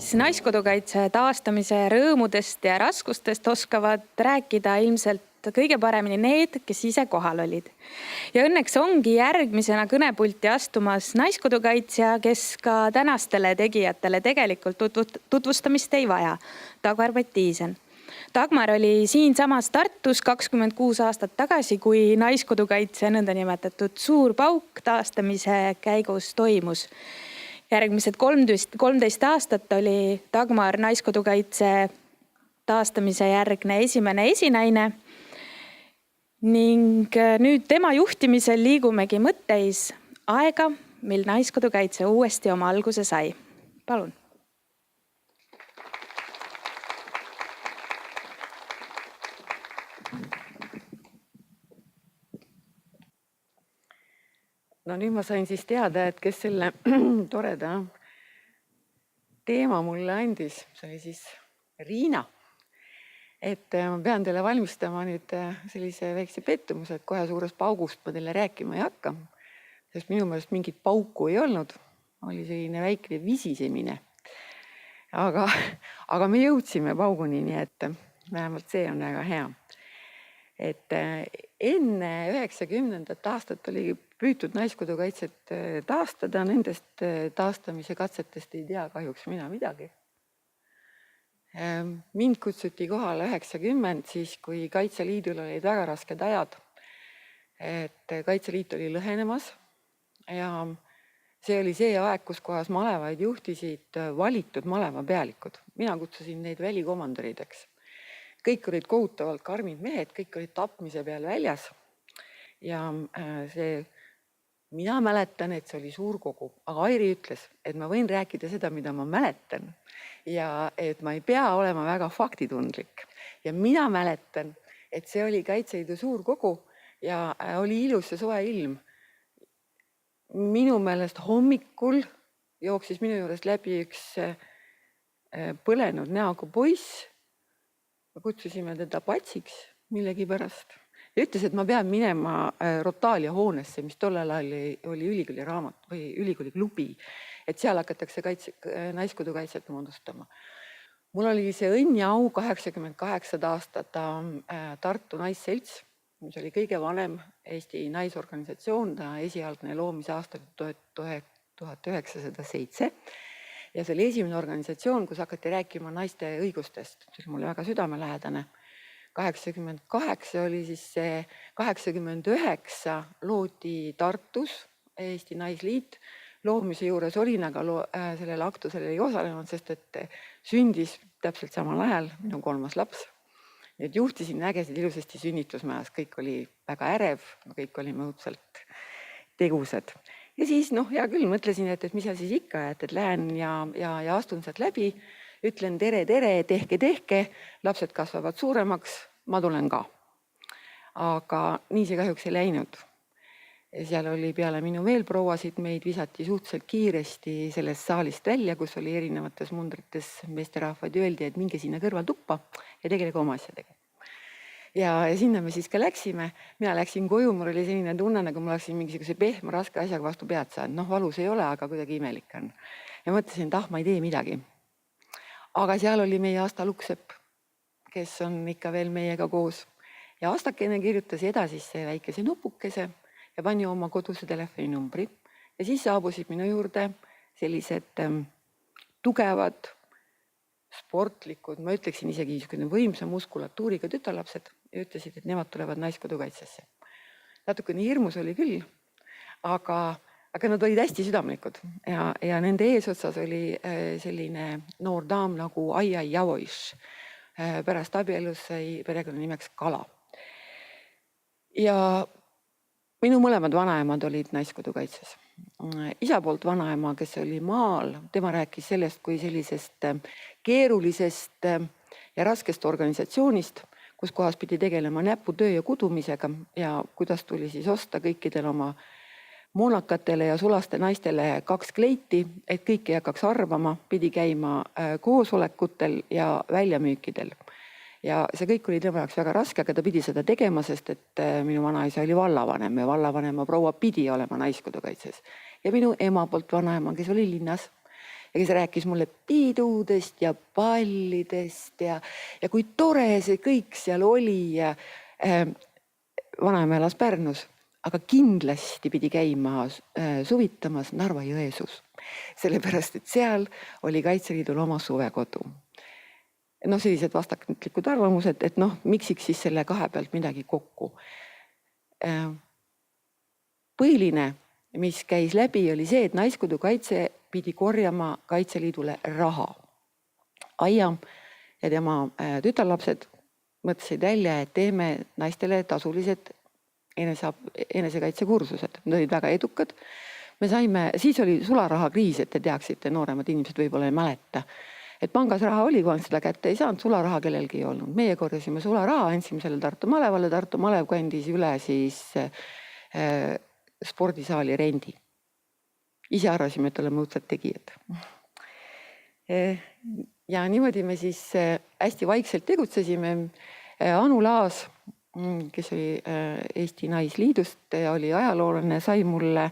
siis Naiskodukaitse taastamise rõõmudest ja raskustest oskavad rääkida ilmselt kõige paremini need, kes ise kohal olid. Ja õnneks ongi järgmisena kõnepulti astumas naiskodukaitsja, kes ka tänastele tegijatele tegelikult tutvustamist ei vaja. Dagmar Mattiisen. Dagmar oli siinsamas Tartus 26 aastat tagasi, kui Naiskodukaitse nõndanimetatud suur pauk taastamise käigus toimus. Järgmised 13 aastat oli Dagmar Naiskodukaitse taastamise järgne esimene esinaine. Ning nüüd tema juhtimisel liigumegi mõtteis aega, mil Naiskodukaitse uuesti oma alguse sai. Palun. No nüüd ma sain siis teada, et kes selle toreda teema mulle andis. See oli siis Riina. Et ma pean teile valmistama nüüd sellise väikse pettumuse, et kohe suurest paugust ma teile rääkima ei hakka. Sest minu meelest mingit pauku ei olnud. Oli selline väikene visisemine. Aga me jõudsime pauguni, nii et vähemalt see on väga hea. Et enne 90. aastat oli püütud Naiskodukaitset taastada. Nendest taastamise katsetest ei tea kahjuks mina midagi. Mind kutsuti kohale 90, siis kui Kaitseliidul olid väga rasked ajad. Et Kaitseliit oli lõhenemas ja see oli see aeg, kus kohas malevaid juhtisid valitud malevapealikud. Mina kutsusin neid välikomandorideks. Kõik olid kohutavalt karmid mehed, kõik olid tapmise peal väljas. Ja mina mäletan, et see oli suur kogu, aga Airi ütles, et ma võin rääkida seda, mida ma mäletan ja et ma ei pea olema väga faktitundlik. Ja mina mäletan, et see oli Kaitseliidu suur kogu ja oli ilus ja soe ilm. Minu meelest hommikul jooksis minu juurest läbi üks põlenud näoga poiss. Kutsusime teda patsiks millegi pärast. Ja ütles, et ma pean minema Rotaalia hoonesse, mis tollel ajal oli ülikooli raamat või ülikooli klubi, et seal hakatakse Naiskodukaitset moodustama. Mul oli see õnn ja au 88 aastat Tartu Naisselts, mis oli kõige vanem Eesti naisorganisatsioon, ta esialgne loomise aastal 1907. Ja see oli esimene organisatsioon, kus hakati rääkima naiste õigustest. See oli mulle väga südamelähedane. 88 oli siis see 89 loodi Tartus Eesti Naisliit. Loomise juures olin, aga sellel aktusel ei osalenud, sest et sündis täpselt samal ajal minu 3. laps. Need juhtisin nägesid ilusasti sünnitusmajas, kõik oli väga ärev, kõik olime õudselt tegusad. Ja siis, hea küll, mõtlesin, et mis seal siis ikka, et lähen ja astun sealt läbi, ütlen tere, tehke, lapsed kasvavad suuremaks, ma tulen ka. Aga nii see kahjuks ei läinud. Seal oli peale minu veel prouasid, meid visati suhteliselt kiiresti sellest saalist välja, kus oli erinevates mundrites meesterahvad ja öeldi, et minge sinna kõrvaltuppa ja tegelege oma asjadega. Ja sinna me siis ka läksime. Mina läksin koju, mul oli selline tunne, nagu ma läksin mingisuguse pehme raske asjaga vastu pead saanud. Valus ei ole, aga kuidagi imelik on. Ja mõtlesin, et ma ei tee midagi. Aga seal oli meie Asta Luksepp, kes on ikka veel meiega koos. Ja Astakene kirjutas edasisse väikese nupukese ja pani oma koduse telefoninumbri. Ja siis saabusid minu juurde sellised tugevad, sportlikud, ma ütleksin isegi võimsa muskulatuuriga tütarlapsed ja ütlesid, et nemad tulevad Naiskodukaitsesse. Natukene hirmus oli küll, aga nad olid hästi südamlikud ja nende eesotsas oli selline noor daam nagu Aia Javoiš. Pärast abielus sai perekonna nimeks Kala. Ja minu mõlemad vanaemad olid Naiskodukaitses. Isa poolt vanaema, kes oli maal, tema rääkis sellest kui sellisest keerulisest ja raskest organisatsioonist, kus kohas pidi tegelema näputöö ja kudumisega ja kuidas tuli siis osta kõikidel oma moonakatele ja sulaste naistele 2 kleiti, et kõik ei hakkaks arvama, pidi käima koosolekutel ja väljamüükidel. Ja see kõik oli tema jaoks väga raske, aga ta pidi seda tegema, sest et minu vanaisa oli vallavanem ja vallavanema proua pidi olema Naiskodukaitses. Ja minu ema poolt vanaema, kes oli linnas ja kes rääkis mulle pidudest ja pallidest ja kui tore see kõik seal oli ja vanaema elas Pärnus, aga kindlasti pidi käima suvitamas Narva-Jõesuus, sellepärast et seal oli Kaitseliidul oma suvekodu. Noh, sellised vastaklikud arvamused, et noh, miksiks siis selle kahe pealt midagi kokku. Põhiline, mis käis läbi, oli see, et Naiskodukaitse pidi korjama Kaitseliidule raha. Aia ja tema tütarlapsed mõtlesid välja, et teeme naistele tasulised enesekaitsekursused. Need olid väga edukad. Me saime, siis oli sularahakriis, et te teaksite, nooremad inimesed võib-olla ei mäleta. Et pangas raha oli, kui seda kätte ei saanud, sularaha kellelgi ei olnud. Meie korjasime sularaha, andsime selle Tartu Malevale, Tartu Malev kandis üle siis spordisaali rendi. Ise arvasime, et oleme õudsad tegijad. Ja niimoodi me siis hästi vaikselt tegutsesime. Anu Laas, kes oli Eesti Naisliidust ja oli ajaloolane, sai mulle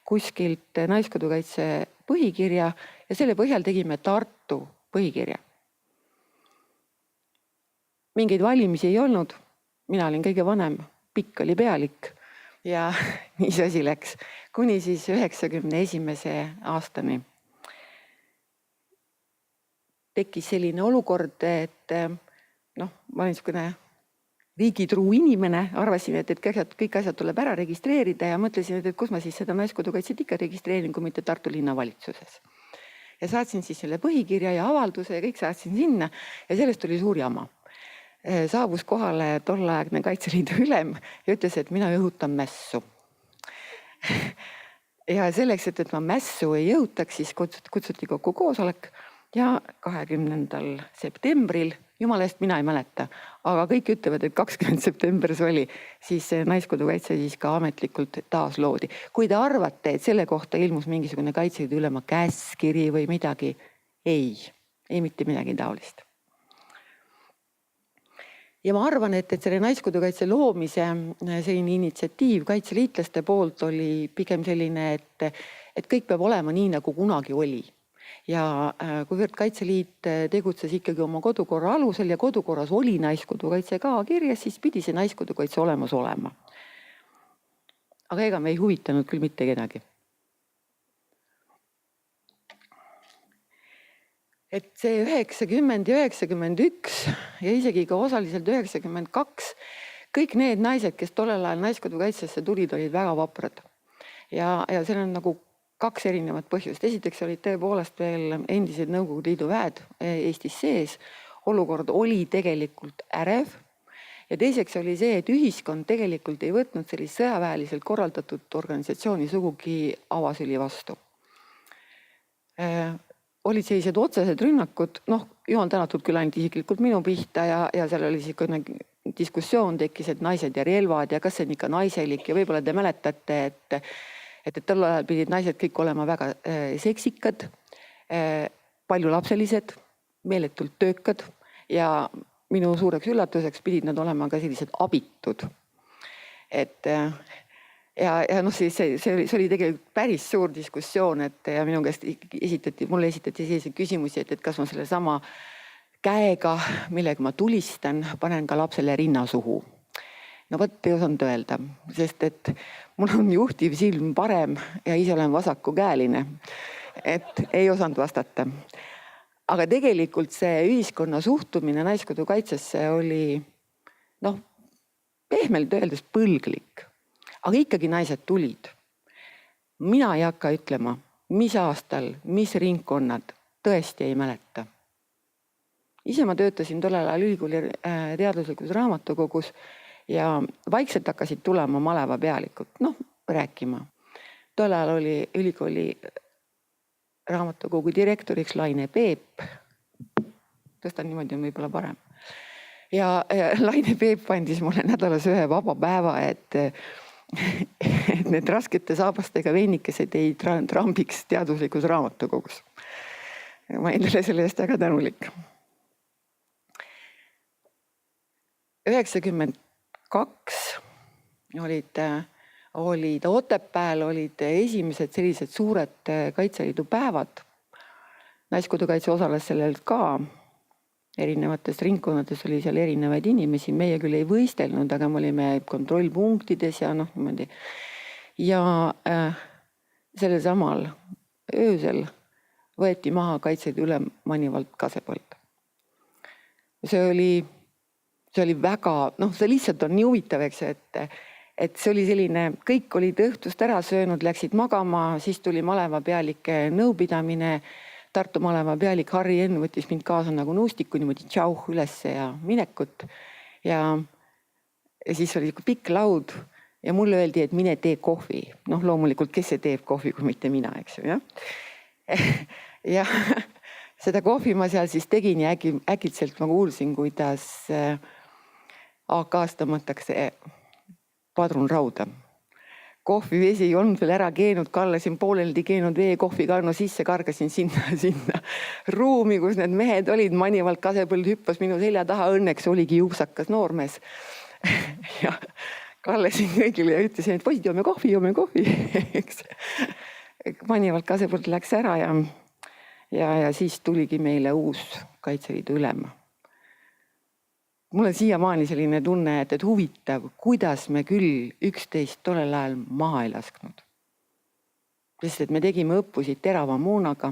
kuskilt Naiskodukaitse põhikirja ja selle põhjal tegime Tartu põhikirja. Mingeid valimisi ei olnud. Mina olin kõige vanem, pikk oli pealik ja nii see asi läks kuni siis 91. aastani. Tekkis selline olukord, et noh, ma olin niisugune riigitruu inimene, arvasin, et kõik asjad tuleb ära registreerida ja mõtlesin, et kus ma siis seda Naiskodukaitset ikka registreerin, kui mitte Tartu linnavalitsuses. Ja saatsin siis selle põhikirja ja avalduse ja kõik saatsin sinna ja sellest tuli suur jama. Saabus kohale tolleaegne Kaitseliidu ülem ja ütles, et mina õhutan mässu. Ja selleks, et ma mässu ei õhutaks, siis kutsuti kokku koosolek ja 20. septembril, jumala eest mina ei mäleta, aga kõik ütlevad, et 20. september see oli, siis Naiskodukaitse siis ka ametlikult taas loodi. Kui te arvate, et selle kohta ilmus mingisugune Kaitseliidu ülema käskkiri või midagi, ei mitte midagi taolist. Ja ma arvan, et selle Naiskodukaitse loomise selline initsiatiiv kaitseliitlaste poolt oli pigem selline, et kõik peab olema nii, nagu kunagi oli. Ja kuivõrd Kaitseliit tegutses ikkagi oma kodukorra alusel ja kodukorras oli Naiskodukaitse ka kirjas, siis pidi see Naiskodukaitse olemas olema. Aga ega me ei huvitanud küll mitte kedagi. Et see 90 ja 91 ja isegi ka osaliselt 92, kõik need naised, kes tollel ajal Naiskodukaitsesse tulid, olid väga vaprad. Ja seal on nagu kaks erinevat põhjust. Esiteks olid tõepoolest veel endised Nõukogude Liidu väed Eestis sees. Olukord oli tegelikult ärev. Ja teiseks oli see, et ühiskond tegelikult ei võtnud sellist sõjaväeliselt korraldatud organisatsiooni sugugi avasüli vastu. Olid sellised otsesed rünnakud, jumal tänatud küll ainult isiklikult minu pihta ja seal oli selline diskussioon tekkis, et naised ja relvad ja kas see on ikka naiselik ja võib-olla te mäletate, et tol ajal pidid naised kõik olema väga seksikad, paljulapselised, meeletult töökad ja minu suureks üllatuseks pidid nad olema ka sellised abitud. Ja see oli tegelikult päris suur diskussioon, ja minu käest mulle esitati selliseid küsimusi, et kas ma selle sama käega, millega ma tulistan, panen ka lapsele rinna suhu. No võt ei osanud öelda, sest et mul on juhtiv silm parem ja ise olen vasakukäeline, et ei osanud vastata. Aga tegelikult see ühiskonna suhtumine Naiskodukaitsesse oli pehmelt öeldes põlglik. Aga ikkagi naised tulid. Mina ei hakka ütlema, mis aastal, mis ringkonnad, tõesti ei mäleta. Ise ma töötasin tollel ajal ülikooli teaduslikus raamatukogus ja vaikselt hakkasid tulema maleva pealikud, rääkima. Tollel ajal oli ülikooli raamatukogu direktoriks Laine Peep. Tõstan niimoodi on võib-olla parem. Ja Laine Peep andis mulle nädalas ühe vaba päeva, et need raskete saabastega veinikesed ei trambiks teaduslikus raamatukogus. Ma endale selle eest väga tänulik. 92 olid Otepääl esimesed sellised suured Kaitseliidu päevad. Naiskodukaitse osales sellel ka. Erinevates ringkonnades oli seal erinevaid inimesi. Meie küll ei võistelnud, aga me olime kontrollpunktides ja niimoodi. Ja sellel samal öösel võeti maha Kaitseliidu ülem Manivald Kasepõld. See oli väga, see lihtsalt on nii huvitav, eks, et see oli selline, kõik olid õhtust ära söönud, läksid magama, siis tuli malevapealike nõupidamine. Tartu maleva pealik Harri Enn võttis mind kaasa nagu nuustiku, niimoodi tšauh ülesse ja minekut. Ja siis oli pikk laud ja mulle öeldi, et mine tee kohvi. Loomulikult, kes see teeb kohvi, kui mitte mina, eks ju, jah. Ja seda kohvi ma seal siis tegin ja äkitselt ma kuulsin, kuidas AK-st tõmmatakse padrunrauda. Kohvivesi ei olnud veel ära keenud, kallasin pooleldi keenud vee kohvikannu sisse, kargasin sinna ruumi, kus need mehed olid. Manivald Kasepõld hüppas minu selja taha, õnneks oligi juupsakas noormees. Ja kallasin kõigile ja ütlesin, et poisid, joome kohvi. Manivald Kasepõld läks ära ja siis tuligi meile uus Kaitseliidu ülem. Mul on siiamaani selline tunne, et huvitav, kuidas me küll üksteist tollel ajal maha ei lasknud. Sest et me tegime õppusi terava moonaga.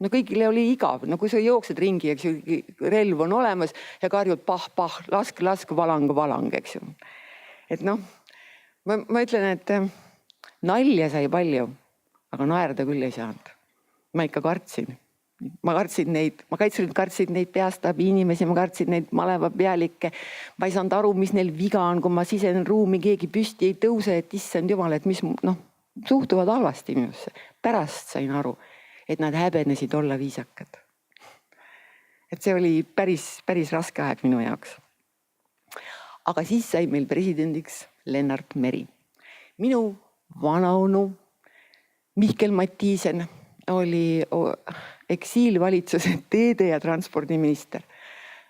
Kõigile oli igav. Kui sa jooksed ringi, eks ju, relv on olemas ja karjud pah, lask, valang, eks ju. Et ma ütlen, et nalja sai palju, aga naerda küll ei saanud. Ma ikka kartsin. Ma kartsin neid peastaabi inimesi, ma kartsin neid malevapealikke. Ma ei saanud aru, mis neil viga on, kui ma sisenen ruumi, keegi püsti ei tõuse, et issand jumal, et mis suhtuvad halvasti minusse. Pärast sain aru, et nad häbenesid olla viisakad. Et see oli päris raske aeg minu jaoks. Aga siis sai meil presidendiks Lennart Meri. Minu vanaonu Mihkel Mattiisen oli eksiilvalitsuse teede- ja transpordiminister.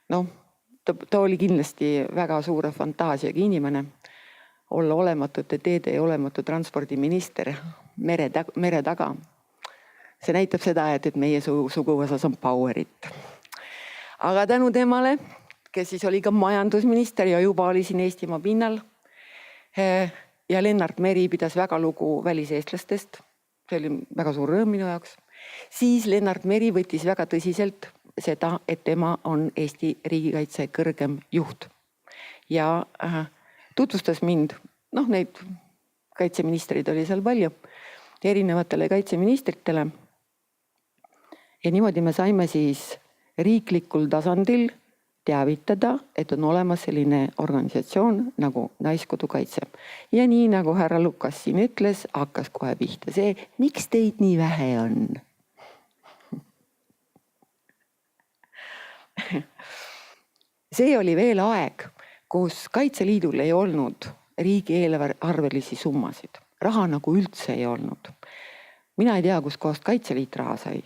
Ta oli kindlasti väga suure fantaasiaga inimene. Olla olematute teede ja olematu transpordiminister mere taga. See näitab seda, et meie suguvõsas on powerit. Aga tänu temale, kes siis oli ka majandusminister ja juba oli siin Eestimaa pinnal. Ja Lennart Meri pidas väga lugu väliseestlastest. See oli väga suur rõõm minu jaoks. Siis Lennart Meri võttis väga tõsiselt seda, et tema on Eesti riigikaitse kõrgem juht. Ja tutvustas mind, neid kaitseministrid oli seal palju, erinevatele kaitseministritele. Ja niimoodi me saime siis riiklikul tasandil teavitada, et on olemas selline organisatsioon nagu Naiskodukaitse. Ja nii nagu härra Lukas siin ütles, hakkas kohe pihta see, miks teid nii vähe on? See oli veel aeg, kus Kaitseliidul ei olnud riigieelarvelisi summasid. Raha nagu üldse ei olnud. Mina ei tea, kus kohast Kaitseliit raha sai.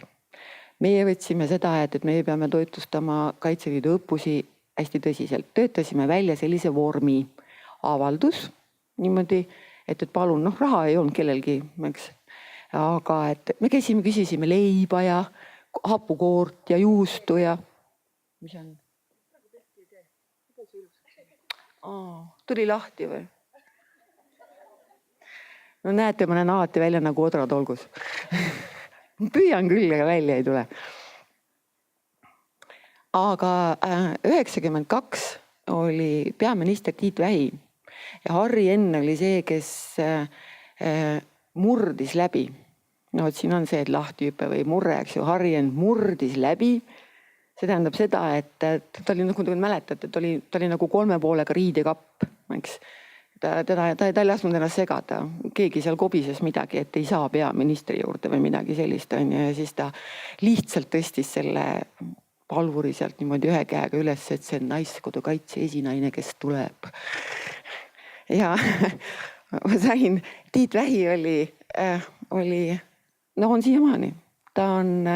Meie võtsime seda, et me peame toetlustama Kaitseliidu õppusi hästi tõsiselt. Töötasime välja sellise vormi avaldus niimoodi, et palun, raha ei olnud kellelgi, eks. Aga et me küsisime leiba ja hapukoort ja juustu ja... Mis on? Tuli lahti või? Näete, ma näen alati välja nagu odratolgus. Püüan küll, aga välja ei tule. Aga 92 oli peaminister Tiit Vähi ja Harri Enn oli see, kes murdis läbi. Siin on see, et lahtihüpe või murre, eks ju. Harri Enn murdis läbi. See tähendab seda, et ta oli, nagu te mäletate, ta oli nagu 3 poolega riidekapp, eks. Ta ei lasknud ennast segada. Keegi seal kobises midagi, et ei saa peaministri juurde või midagi sellist. Ja siis ta lihtsalt tõstis selle palvuri sealt niimoodi ühe käega üles, et see Naiskodukaitse esinaine, kes tuleb. Ja ma sain, Tiit Vähi oli, on siiamaani. Ta on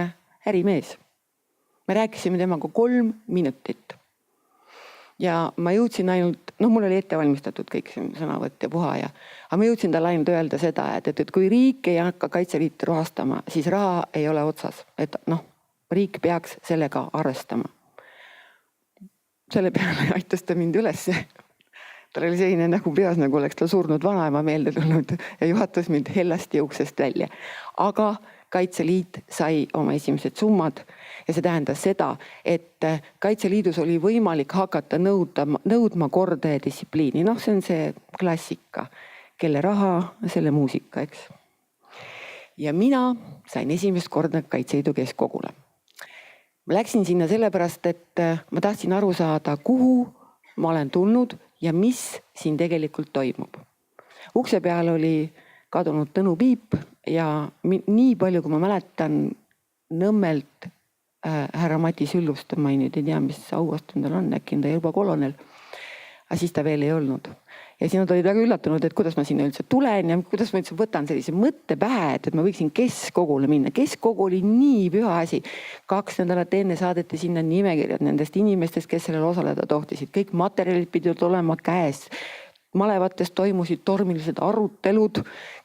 ärimees. Me rääkisime temaga 3 minutit. Ja ma jõudsin ainult, mul oli ette valmistatud kõik sõnavõtt ja puha ja, aga ma jõudsin talle ainult öelda seda, et kui riik ei hakka Kaitseliitu rahastama, siis raha ei ole otsas. Et riik peaks sellega arvestama. Selle peale aitas ta mind üles. Tal oli selline nagu peas, nagu oleks ta surnud vanaema meelde tulnud ja juhatas mind hellasti uksest välja. Aga Kaitseliit sai oma esimesed summad ja see tähendas seda, et Kaitseliidus oli võimalik hakata nõudma korda ja distsipliini. Noh, see on see klassika, kelle raha, selle muusika, eks. Ja mina sain esimest korda Kaitseliidu keskkogule. Ma läksin sinna sellepärast, et ma tahtsin aru saada, kuhu ma olen tulnud ja mis siin tegelikult toimub. Ukse peal oli kadunud Tõnu Piip ja nii palju, kui ma mäletan Nõmmelt härra Mati Süllust, ma nüüd ei tea, mis auastund tal on, äkki on ta juba kolonel, aga siis ta veel ei olnud. Ja siis nad olid väga üllatunud, et kuidas ma sinna üldse tulen ja kuidas ma üldse võtan sellise mõtte pähe, et ma võiksin keskkogule minna. Keskkogu oli nii püha asi. 2 nädalat enne saadeti sinna nimekirjad nendest inimestest, kes sellel osaleda tohtisid. Kõik materjalid pidid olema käes. Malevates toimusid tormilised arutelud.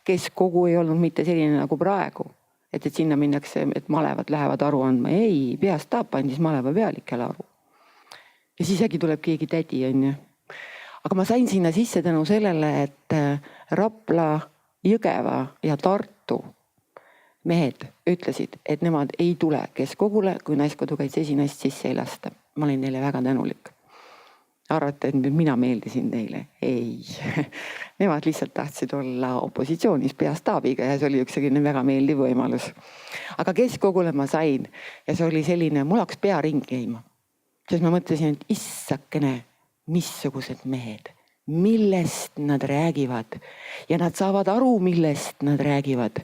Keskkogu ei olnud mitte selline nagu praegu. Et sinna minnakse, et malevad lähevad aru andma. Ei, peastaap andis maleva pealikele aru. Ja siis äkki tuleb keegi tädi, on ju. Aga ma sain sinna sisse tänu sellele, et Rapla, Jõgeva ja Tartu mehed ütlesid, et nemad ei tule keskkogule, kui Naiskodukaitse esinaist sisse ei lasta. Ma olin neile väga tänulik. Arvate, et mina meeldisin neile? Ei. Nemad lihtsalt tahtsid olla opositsioonis peastaabiga ja see oli üks selline väga meeldiv võimalus. Aga keskkogule ma sain ja see oli selline, mul hakkas pea ringi käima. Sest ma mõtlesin, et issakene, missugused mehed, millest nad räägivad ja nad saavad aru, millest nad räägivad.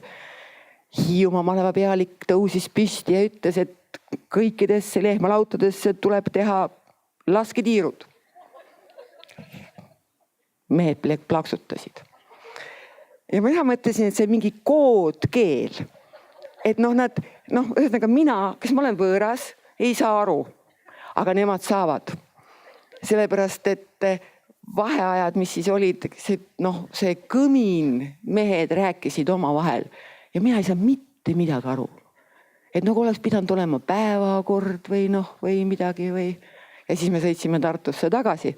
Hiiumaa maleva pealik tõusis püsti ja ütles, et kõikidesse lehmalautadesse tuleb teha lasketiirud. Mehed plaksutasid. Ja mina mõtlesin, et see mingi koodkeel. Et ühesõnaga mina, kes ma olen võõras, ei saa aru, aga nemad saavad. Sellepärast, et vaheajad, mis siis olid, see kõmin mehed rääkisid oma vahel ja mina ei saa mitte midagi aru. Et nagu oleks pidanud olema päevakord või midagi või. Ja siis me sõitsime Tartusse tagasi.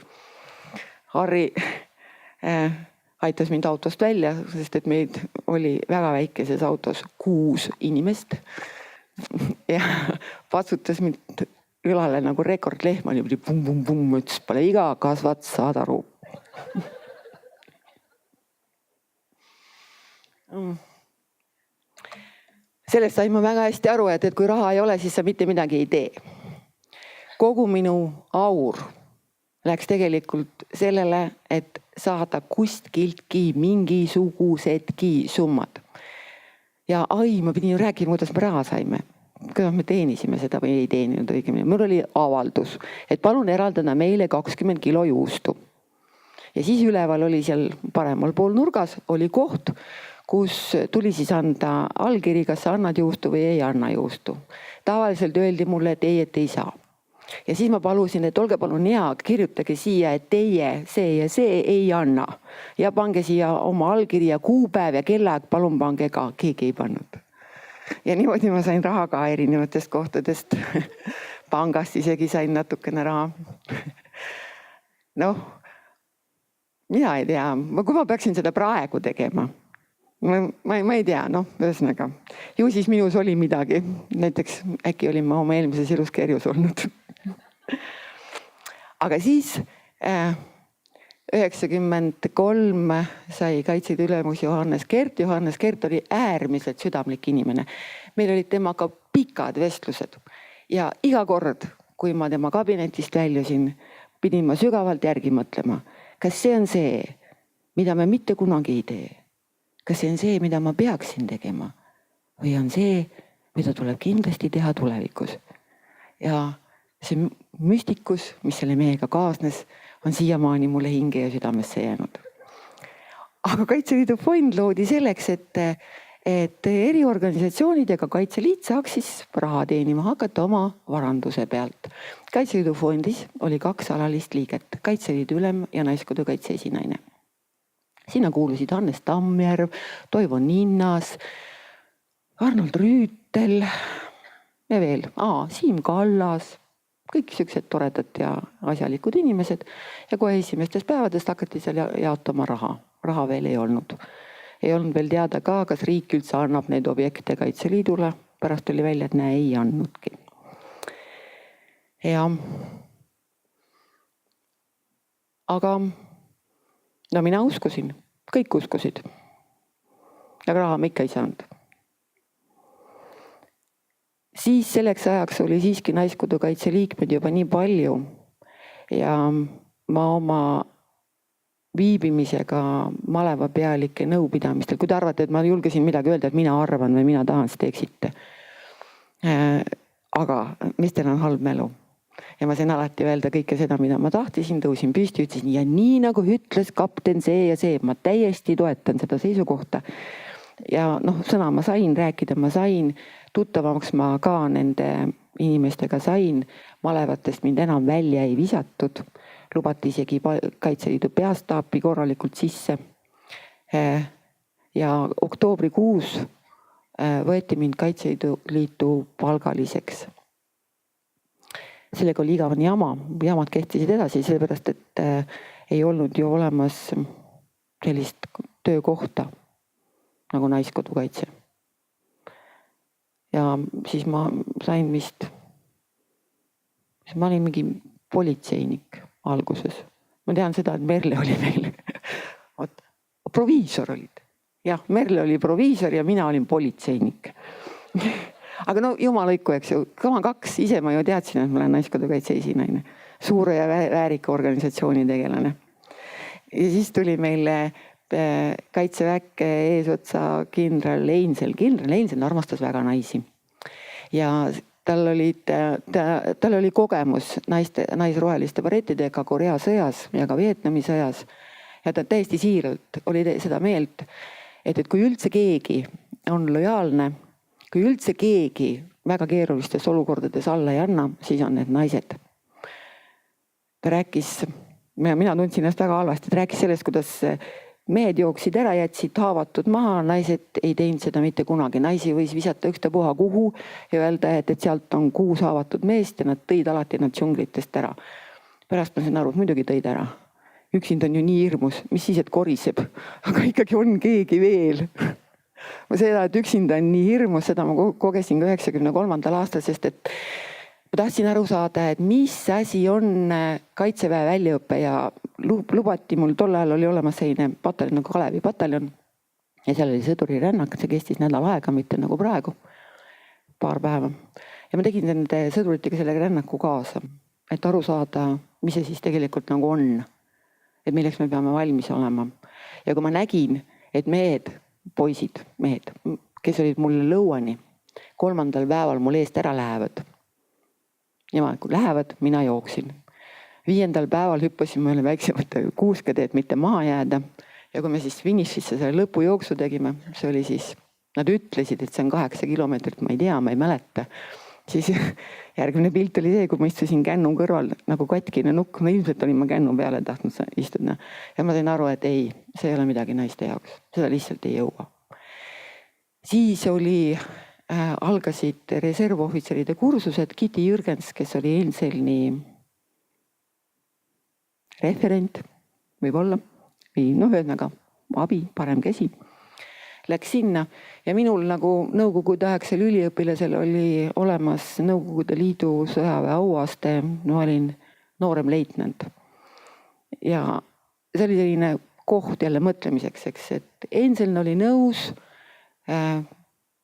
Harri aitas mind autost välja, sest et meid oli väga väikeses autos 6 inimest ja patsutas mind õlale nagu rekordlehma, niimoodi pum-pum-pum, ütles, pole iga kasvad, saad aru. Sellest sain ma väga hästi aru, et kui raha ei ole, siis sa mitte midagi ei tee. Kogu minu aur läks tegelikult sellele, et saada kuskiltki mingisugusedki summad. Ja ma pidin ju rääkima, kuidas me raha saime. Kuidas me teenisime seda või ei teeninud õigemini. Mul oli avaldus, et palun eraldada meile 20 kilo juustu. Ja siis üleval oli seal paremal pool nurgas oli koht, kus tuli siis anda allkiri, kas sa annad juustu või ei anna juustu. Tavaliselt öeldi mulle, et ei saa. Ja siis ma palusin, et olge palun hea, kirjutage siia, et teie see ja see ei anna. Ja pange siia oma allkiri ja kuupäev ja kellaeg, palun pange ka, keegi ei pannud. Ja niimoodi ma sain raha ka erinevatest kohtadest. Pangast isegi sain natukene raha. Mina ei tea, kui ma peaksin seda praegu tegema. Ma ei tea, ühesõnaga. Ju siis minus oli midagi. Näiteks äkki olin ma oma eelmises elus kerjus olnud. Aga siis 93 sai Kaitseliidu ülemus Johannes Kert. Johannes Kert oli äärmiselt südamlik inimene. Meil olid temaga pikad vestlused. Ja iga kord, kui ma tema kabinetist väljusin, pidin ma sügavalt järgi mõtlema. Kas see on see, mida me mitte kunagi ei tee? Kas see on see, mida ma peaksin tegema? Või on see, mida tuleb kindlasti teha tulevikus? Ja see müstikus, mis selle mehega kaasnes, on siiamaani mulle hinge ja südamesse jäänud. Aga Kaitseliidu fond loodi selleks, et eriorganisatsioonid ja ka Kaitseliit saaks siis raha teenima hakata oma varanduse pealt. Kaitseliidu fondis oli 2 alalist liiget, Kaitseliidu ülem ja Naiskodukaitse esinaine. Sinna kuulusid Hannes Tammjärv, Toivo Ninnas, Arnold Rüütel, ja veel Siim Kallas, kõik siuksed toredad ja asjalikud inimesed. Ja kohe esimestest päevadest hakati seal jaotama raha. Raha veel ei olnud. Ei olnud veel teada ka, kas riik üldse annab neid objekte Kaitseliidule. Pärast tuli välja, et ei andnudki. Ja aga no mina uskusin, kõik uskusid. Aga raha ma ikka ei saanud. Siis selleks ajaks oli siiski Naiskodukaitse liikmed juba nii palju ja ma oma viibimisega malevapealike nõupidamistel, kui te arvate, et ma julgesin midagi öelda, et mina arvan või mina tahan, siis te eksite. Aga meestel on halb mälu. Ja ma sain alati öelda kõike seda, mida ma tahtisin, tõusin püsti, ütlesin ja nii nagu ütles kapten see ja see, ma täiesti toetan seda seisukohta. Ja sõna ma sain, rääkida ma sain, tuttavamaks ma ka nende inimestega sain, malevatest mind enam välja ei visatud, lubati isegi Kaitseliidu peastaapi korralikult sisse. Ja oktoobrikuus võeti mind Kaitseliidu palgaliseks. Sellega oli igavene jama, jamad kehtisid edasi, sellepärast, et ei olnud ju olemas sellist töökohta nagu Naiskodukaitse. Ja siis ma sain vist, ma olin mingi politseinik alguses. Ma tean seda, et Merle oli meil, proviisor olid. Jah, Merle oli proviisor ja mina olin politseinik. Aga jumala õiku, eks ju, kama 2, ise ma ju teadsin, et ma olen Naiskodukaitse esinaine. Suure ja väärika organisatsiooni tegelane. Ja siis tuli meile Kaitseväkke eesotsa kindral Einsel. Kindral Einsel armastas väga naisi. Ja tal oli kogemus naisroheliste barettidega Korea sõjas ja ka Vietnami sõjas. Ja ta täiesti siiralt oli seda meelt, et kui üldse keegi on lojaalne, kui üldse keegi väga keerulistes olukordades alla ei anna, siis on need naised. Ta rääkis, mina tundsin ennast väga halvasti, ta rääkis sellest, kuidas mehed jooksid ära, jätsid haavatud maha, naised ei teinud seda mitte kunagi. Naisi võis visata ükstapuha kuhu ja öelda, et sealt on 6 haavatud meest ja nad tõid alati nad džunglitest ära. Pärast ma sain aru, et muidugi tõid ära. Üksind on ju nii hirmus, mis siis, et koriseb, aga ikkagi on keegi veel. Ma seda, et üksinda on nii hirmus, seda ma kogesin ka 93. aastal, sest et ma tahtsin aru saada, et mis asi on Kaitseväe väljaõppe ja lubati mul, tol ajal oli olemas selline pataljon nagu Kalevi pataljon ja seal oli sõdurirännak, see kestis nädal aega, mitte nagu praegu, paar päeva. Ja ma tegin nende sõduritega selle rännaku kaasa, et aru saada, mis see siis tegelikult nagu on, et milleks me peame valmis olema. Ja kui ma nägin, et poisid, kes olid mulle lõuani, 3. päeval mul eest ära lähevad. Nemad kui lähevad, mina jooksin. 5. päeval hüppasin mõne väiksemate kuuskede, et mitte maha jääda. Ja kui me siis finišisse selle lõpujooksu tegime, see oli siis, nad ütlesid, et see on 8 kilomeetrit, ma ei tea, ma ei mäleta. Siis järgmine pilt oli see, kui ma istusin kännu kõrval nagu katkine nukk. No ilmselt olin ma kännu peale tahtnud istuda. Ja ma sain aru, et ei, see ei ole midagi naiste jaoks. Seda lihtsalt ei jõua. Siis algasid reservohvitseride kursused. Kiti Jürgens, kes oli Einselni referent, võib-olla, või ühesõnaga abi, parem käsi, läks sinna ja minul nagu Nõukogude aegsel üliõpilasel oli olemas Nõukogude Liidu sõjaväe auaste, ma olin noorem leitnant. Ja see oli selline koht jälle mõtlemiseks, eks, et Einseln oli nõus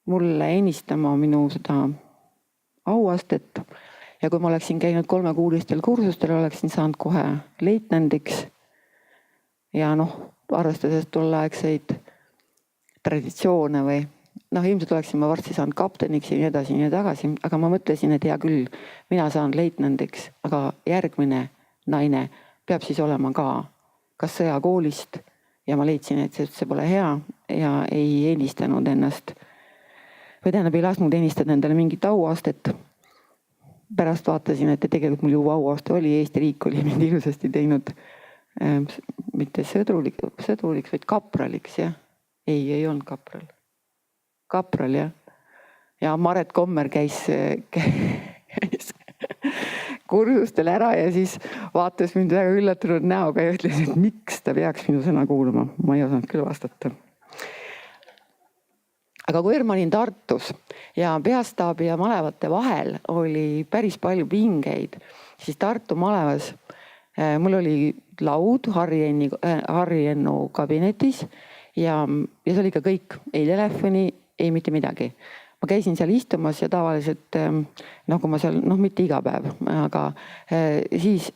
mulle enistama minu seda auastet ja kui ma oleksin käinud 3-kuulistel kursustel, oleksin saanud kohe leitnandiks ja arvestades tolleaegseid traditsioone või ilmselt oleksin ma varsti saanud kapteniks ja nii edasi ja nii tagasi, aga ma mõtlesin, et hea küll, mina saan leitnandiks, aga järgmine naine peab siis olema ka kas sõjakoolist ja ma leidsin, et see pole hea ja ei enistanud ennast või tähendab, ei lasknud enistada endale mingit auastet. Pärast vaatasin, et tegelikult mul ju auaste oli, Eesti riik oli mind ilusasti teinud mitte sõduriks, vaid kapraliks, jah. Ei olnud kapral. Kapral, jah. ja Maret Kommer käis kursustel ära ja siis vaatas mind väga üllatunud näoga ja ütles, et miks ta peaks minu sõna kuulama. Ma ei osanud küll vastata. Aga kuivõrd ma olin Tartus ja peastaabi ja malevate vahel oli päris palju pingeid, siis Tartu malevas mul oli laud Harri Ennu kabinetis ja see oli ka kõik. Ei telefoni, ei mitte midagi. Ma käisin seal istumas ja tavaliselt, kui ma seal, mitte iga päev, aga siis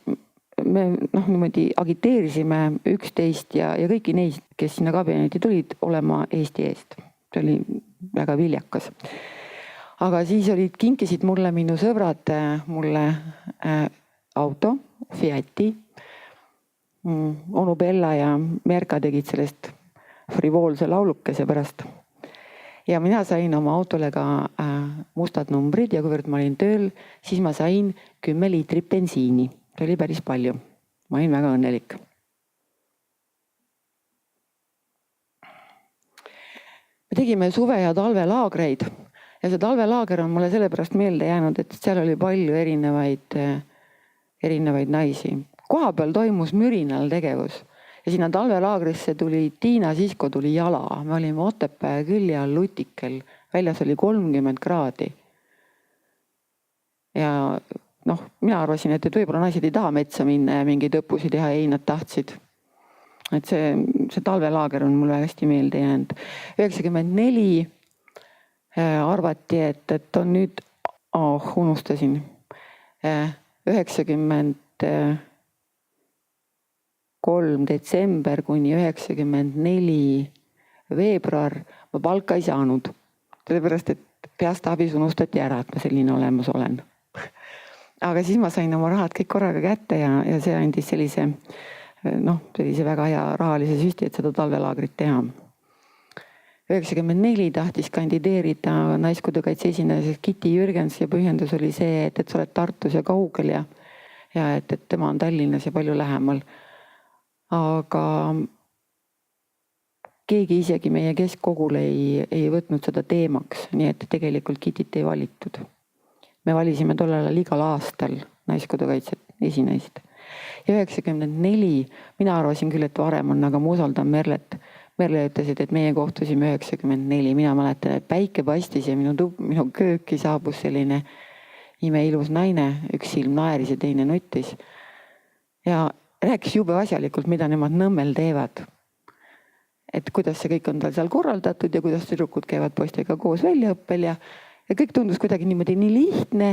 me niimoodi agiteerisime üksteist ja kõiki neist, kes sinna kabineti tulid, olema Eesti eest. See oli väga viljakas. Aga siis kinkisid mulle minu sõbrad mulle auto, Fiati. Onu Bella ja Merka tegid sellest frivoolse laulukese pärast. Ja mina sain oma autole ka mustad numbrid ja kuivõrd ma olin tööl, siis ma sain 10 liitrit bensiini. See oli päris palju. Ma olin väga õnnelik. Me tegime suve- ja talvelaagreid ja see talvelaager on mulle sellepärast meelde jäänud, et seal oli palju erinevaid naisi. Koha peal toimus mürinal tegevus ja sinna talvelaagrisse tuli Tiina Sisko tuli jala. Me olime Otepää külje all Lutikel. Väljas oli 30 kraadi. Ja mina arvasin, et võib-olla naised ei taha metsa minna ja mingeid õppusi teha. Ei, nad tahtsid. Et see talvelaager on mulle hästi meelde jäänud. 94 arvati, et on nüüd, unustasin, 93 detsember kuni 94 veebruar ma palka ei saanud. Sellepärast, et peastaabis unustati ära, et ma selline olemas olen. Aga siis ma sain oma rahad kõik korraga kätte ja see andis sellise väga hea rahalise süsti, et seda talvelaagrit teha. 94 tahtis kandideerida Naiskodukaitse esindajaks Kiti Jürgens ja põhjendus oli see, et sa oled Tartus ja kaugel ja et tema on Tallinnas ja palju lähemal. Aga keegi isegi meie keskkogul ei võtnud seda teemaks, nii et tegelikult Kitit ei valitud. Me valisime tollal igal aastal Naiskodukaitse esinaist. Ja 94, mina arvasin küll, et varem on, aga ma usaldan Merlet. Merle ütlesid, et meie kohtusime 94. Mina mäletan, et päike paistis ja minu kööki saabus selline imeilus naine. Üks silm naeris ja teine nuttis. Ja rääkis jube asjalikult, mida nemad Nõmmel teevad. Et kuidas see kõik on tal seal korraldatud ja kuidas tüdrukud käivad poistega koos väljaõppel ja kõik tundus kuidagi niimoodi nii lihtne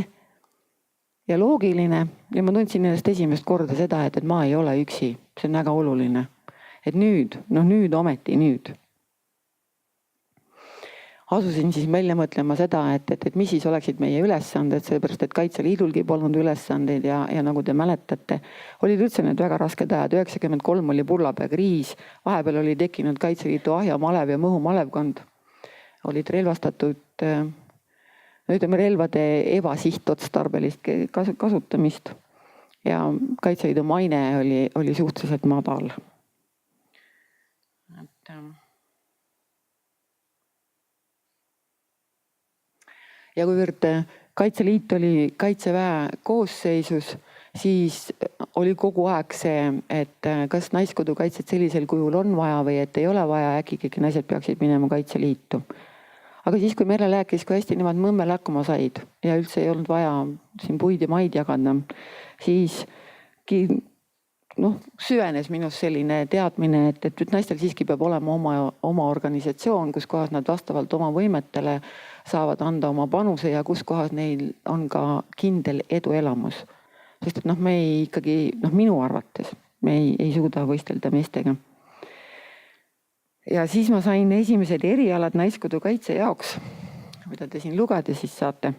ja loogiline ja ma tundsin ennast esimest korda seda, et ma ei ole üksi. See on väga oluline. Et nüüd ometi nüüd. Asusin siis välja mõtlema seda, et mis siis oleksid meie ülesanded, sellepärast et Kaitseliidulgi polnud ülesandeid ja nagu te mäletate, olid üldse need väga rasked ajad. 93 oli Purlapea kriis, vahepeal oli tekkinud Kaitseliidu Ahja malev ja Mõhu malevkond. Olid relvastatud relvade ebasihtotstarbelist kasutamist ja Kaitseliidu maine oli suhteliselt madal. Ja kuivõrd Kaitseliit oli Kaitseväe koosseisus, siis oli kogu aeg see, et kas Naiskodukaitset sellisel kujul on vaja või et ei ole vaja, äkki kõik naised peaksid minema Kaitseliitu. Aga siis, kui Merle rääkis, kui hästi nemad Mõmmel hakkama said ja üldse ei olnud vaja siin puid ja maid jagada, siis süvenes minus selline teadmine, et naistel siiski peab olema oma organisatsioon, kus kohas nad vastavalt oma võimetele saavad anda oma panuse ja kus kohas neil on ka kindel eduelamus. Sest et me ikkagi, minu arvates, me ei suuda võistelda meestega. Ja siis ma sain esimesed erialad Naiskodukaitse jaoks, mida te siin lugeda siis saate.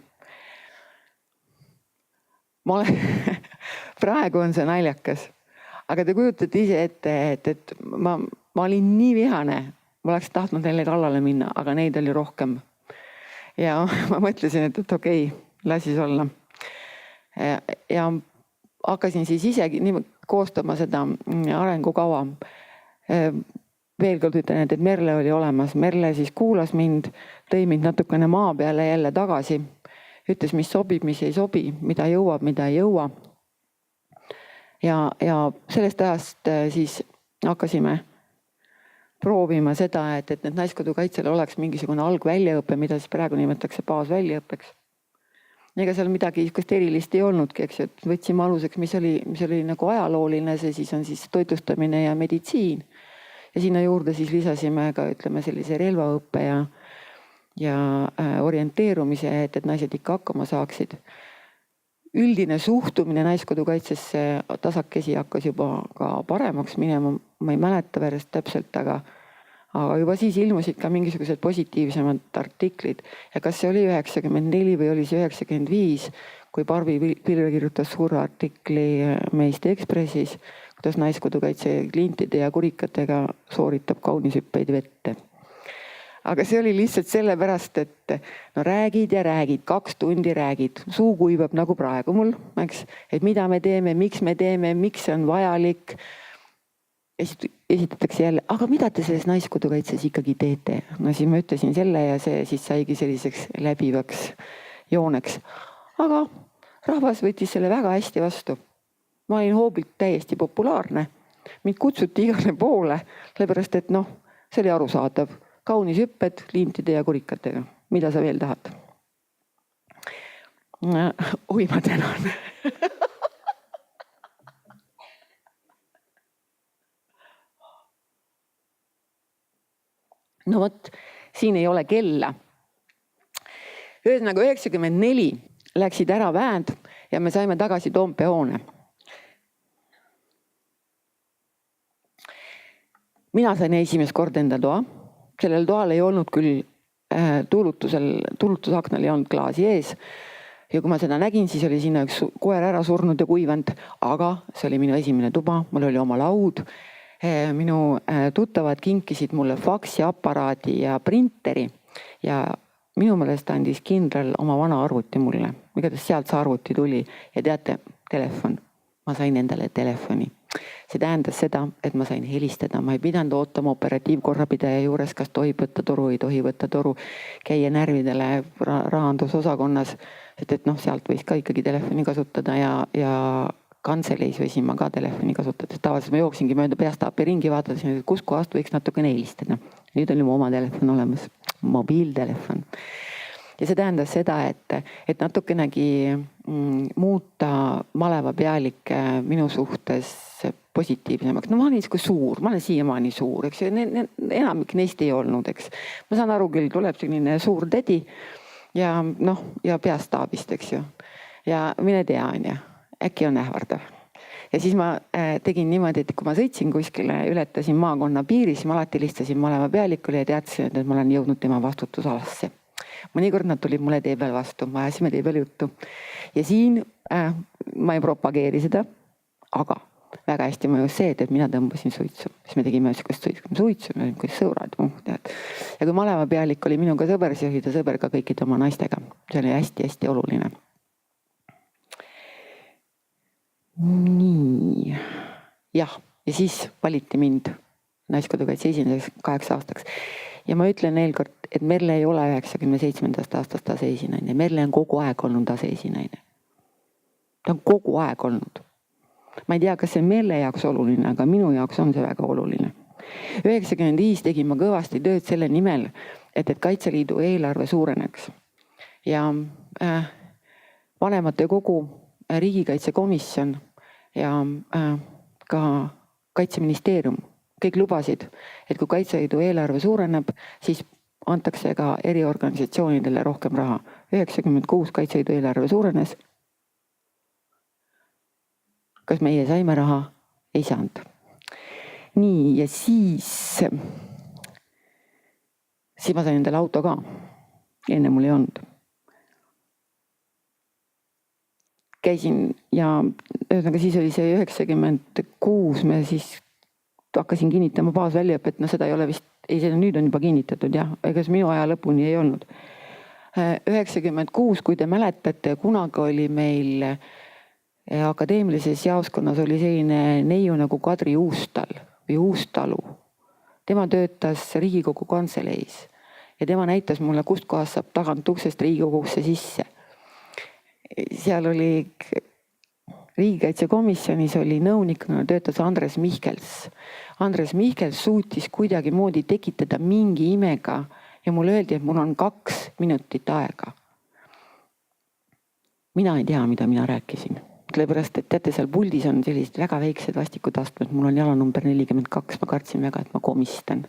Praegu on see naljakas, aga te kujutate ise ette, et ma olin nii vihane, ma oleks tahtnud neile kallale minna, aga neid oli rohkem. Ja ma mõtlesin, et okei, las siis olla. Ja hakkasin siis isegi koostama seda arengukava. veel kord ütlen, et Merle oli olemas. Merle siis kuulas mind, tõi mind natukene maa peale jälle tagasi, ütles, mis sobib, mis ei sobi, mida jõuab, mida ei jõua. Ja sellest ajast siis hakkasime proovima seda, et need Naiskodukaitsel oleks mingisugune algväljaõpe, mida siis praegu nimetatakse baasväljaõppeks. Ega seal midagi erilist ei olnudki, eks ju, et võtsime aluseks, mis oli nagu ajalooline, see siis on siis toitlustamine ja meditsiin. Ja sinna juurde siis lisasime ka, ütleme, sellise relvaõppe ja orienteerumise, et naised ikka hakkama saaksid. Üldine suhtumine Naiskodukaitsesse tasakesi hakkas juba ka paremaks minema, ma ei mäleta verest täpselt, aga juba siis ilmusid ka mingisugused positiivsemad artiklid. Ja kas see oli 94 või oli see 95, kui Barbi Pilve kirjutas suure artikli meist Ekspressis, kuidas Naiskodukaitse klientide ja kurikatega sooritab kaunishüppeid vette. Aga see oli lihtsalt sellepärast, et no räägid ja räägid, 2 tundi räägid, suu kuivab nagu praegu mul, eks, et mida me teeme, miks see on vajalik. Esitatakse jälle, aga mida te selles Naiskodukaitses ikkagi teete? No siis ma ütlesin selle ja see siis saigi selliseks läbivaks jooneks. Aga rahvas võttis selle väga hästi vastu. Ma olin hoobilt täiesti populaarne. Mind kutsuti igale poole, sellepärast et see oli arusaadav. Kaunis hüpped liintide ja kurikatega. Mida sa veel tahad? Oi, ma tänan. No vot, siin ei ole kella. Ühesõnaga 94 läksid ära väed ja me saime tagasi Toompea hoone. Mina sain esimest kord enda toa. Sellel toal ei olnud küll tuulutusaknal ei olnud klaasi ees. Ja kui ma seda nägin, siis oli sinna üks koer ära surnud ja kuivanud, aga see oli minu esimene tuba, mul oli oma laud. Minu tuttavad kinkisid mulle faksiaparaadi ja printeri ja minu meelest andis kindral oma vana arvuti mulle. Igatahes sealt see arvuti tuli ja teate, telefon. Ma sain endale telefoni. See tähendas seda, et ma sain helistada. Ma ei pidanud ootama operatiivkorrapidaja juures, kas tohib võtta toru, ei tohi võtta toru, käia närvidele rahandusosakonnas. Et sealt võis ka ikkagi telefoni kasutada ja kantseleis võisin ma ka telefoni kasutada. Tavaliselt ma jooksingi mööda peastaapi ringi, vaatasin, et kus kohast võiks natukene helistada. Nüüd on juba oma telefon olemas, mobiiltelefon. Ja see tähendas seda, et natukenegi muuta maleva pealik minu suhtes positiivsemaks. No ma olen suur, ma olen siiamaani suur, eks. Enamik neist ei olnud, eks. Ma saan aru küll, tuleb selline suur tädi ja peastaabist, eks ju. Ja mine tea, äkki on ähvardav. Ja siis ma tegin niimoodi, et kui ma sõitsin kuskile, ületasin maakonna piiri, siis ma alati listasin maleva pealikule ja teadsin, et ma olen jõudnud tema vastutusalasse. Mõnikord nad tulid mulle tee peal vastu, ma ajasime tee peal juttu. Ja siin ma ei propageeri seda, aga väga hästi mõjus see, et mina tõmbasin suitsu. Siis me tegime suitsu, me olime sõbrad. Ja kui maleva pealik oli minuga sõber, siis oli ta sõber ka kõikide oma naistega. See oli hästi-hästi oluline. Nii. Ja siis valiti mind Naiskodukaitse esindajaks 8 aastaks. Ja ma ütlen veel kord, et Merle ei ole 97. aastast aseesinaine. Merle on kogu aeg olnud aseesinaine. Ta on kogu aeg olnud. Ma ei tea, kas see on Merle jaoks oluline, aga minu jaoks on see väga oluline. 95 tegin ma kõvasti tööd selle nimel, et Kaitseliidu eelarve suureneks. Ja vanemate kogu, riigikaitsekomisjon ja ka Kaitseministeerium kõik lubasid, et kui Kaitseliidu eelarve suureneb, siis antakse ka eriorganisatsioonidele rohkem raha. 96 Kaitseliidu eelarve suurenes. Kas meie saime raha? Ei saanud. Nii, ja siis ma sain endale auto ka. Enne mul ei olnud. Käisin ja siis oli see 96, me siis hakkasin kinnitama baasväljaõpet, seda ei ole vist, nüüd on juba kinnitatud, jah, ega see minu aja lõpuni ei olnud. 96, kui te mäletate, kunagi oli meil akadeemilises jaoskonnas oli selline neiu nagu Kadri Uustal või Uustalu. tema töötas Riigikogu kantseleis ja tema näitas mulle, kust kohast saab tagant uksest Riigikogusse sisse. Seal oli riigikaitsekomisjonis oli nõunikuna töötas Andres Mihkels. Andres Mihkels suutis kuidagi moodi tekitada mingi imega ja mulle öeldi, et mul on 2 minutit aega. Mina ei tea, mida mina rääkisin. Sellepärast, et teate, seal puldis on sellised väga väiksed vastikutastmed. Mul on jalanumber 42, ma kartsin väga, et ma komistan.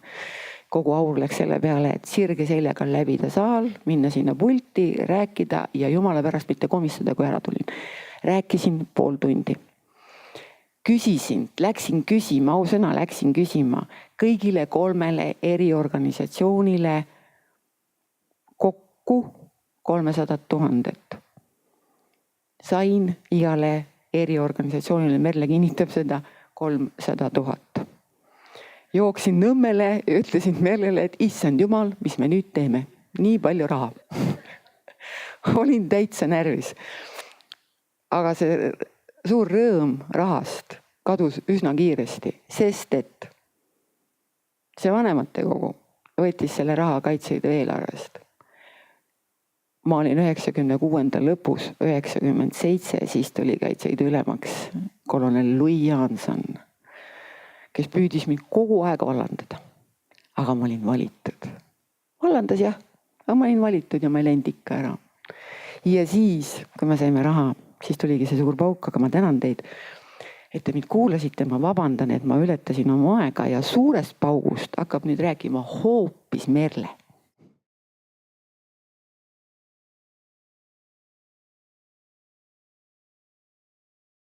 Kogu aur läks selle peale, et sirge seljaga läbida saal, minna sinna pulti, rääkida ja jumala pärast mitte komistada, kui ära tulin. Rääkisin pool tundi. Küsisin, läksin küsima, ausõna läksin küsima kõigile 3 eriorganisatsioonile kokku 300 000. Sain igale eriorganisatsioonile, Merle kinnitab seda, 300 000. Jooksin Nõmmele ja ütlesin Merlele, et issand jumal, mis me nüüd teeme? Nii palju raha. Olin täitsa närvis. Aga see suur rõõm rahast kadus üsna kiiresti, sest et see vanematekogu võttis selle raha Kaitseliidu eelarvest. Ma olin 96. lõpus, 97, siis tuli Kaitseliidu ülemaks kolonel Louis Jaanson, kes püüdis mind kogu aeg vallandada. Aga ma olin valitud. Vallandas jah, aga ma olin valitud ja ma ei läinud ikka ära. Ja siis, kui me saime raha, siis tuligi see suur pauk, aga ma tänan teid, et te mind kuulasite, ma vabandan, et ma ületasin oma aega ja suurest paugust hakkab nüüd rääkima hoopis Merle.